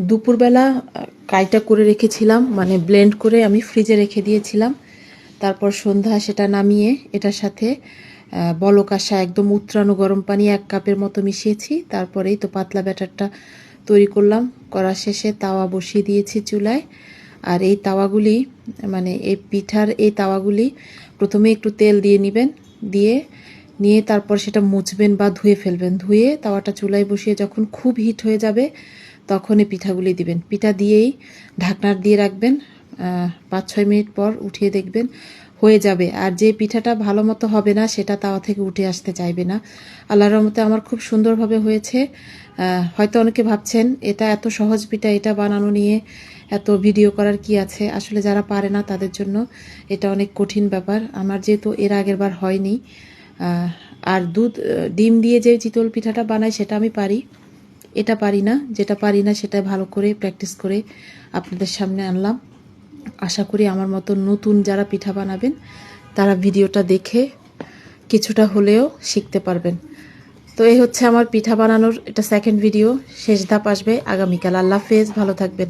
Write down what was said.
দুপুরবেলা কাইটা করে রেখেছিলাম, মানে ব্লেন্ড করে আমি ফ্রিজে রেখে দিয়েছিলাম। তারপর সন্ধ্যা সেটা নামিয়ে এটার সাথে বলক আসা একদম উতরানো গরম পানি 1 কাপের মতো মিশিয়েছি। তারপরেই তো পাতলা ব্যাটারটা তৈরি করলাম। করা শেষে তাওয়া বসিয়ে দিয়েছি চুলায়। আর এই তাওয়াগুলি, মানে এই পিঠার এই তাওয়াগুলি প্রথমে একটু তেল দিয়ে নেবেন, নিয়ে তারপর সেটা মুছবেন বা ধুয়ে ফেলবেন। ধুয়ে তাওয়াটা চুলায় বসিয়ে যখন খুব হিট হয়ে যাবে তখন এই পিঠাগুলি দিবেন। পিঠা দিয়েই ঢাকনার দিয়ে রাখবেন। 5-6 মিনিট পর উঠিয়ে দেখবেন হয়ে যাবে। আর যে পিঠাটা ভালো মতো হবে না সেটা তাওয়া থেকে উঠে আসতে চাইবে না। আল্লাহর রহমতে আমার খুব সুন্দরভাবে হয়েছে। হয়তো অনেকে ভাবছেন এটা এত সহজ পিঠা, এটা বানানো নিয়ে এত ভিডিও করার কি আছে। আসলে যারা পারে না তাদের জন্য এটা অনেক কঠিন ব্যাপার। আমার যেহেতু এর আগের বার হয়নি, আর ডিম দিয়ে যে চিতল পিঠাটা বানাই সেটা আমি পারি, এটা পারি না। যেটা পারি না সেটা ভালো করে প্র্যাকটিস করে আপনাদের সামনে আনলাম। আশা করি আমার মতো নতুন যারা পিঠা বানাবেন তারা ভিডিওটা দেখে কিছুটা হলেও শিখতে পারবেন। তো এই হচ্ছে আমার পিঠা বানানোর এটা সেকেন্ড ভিডিও। শেষ ধাপ আসবে আগামীকাল। আল্লাহ হাফেজ, ভালো থাকবেন।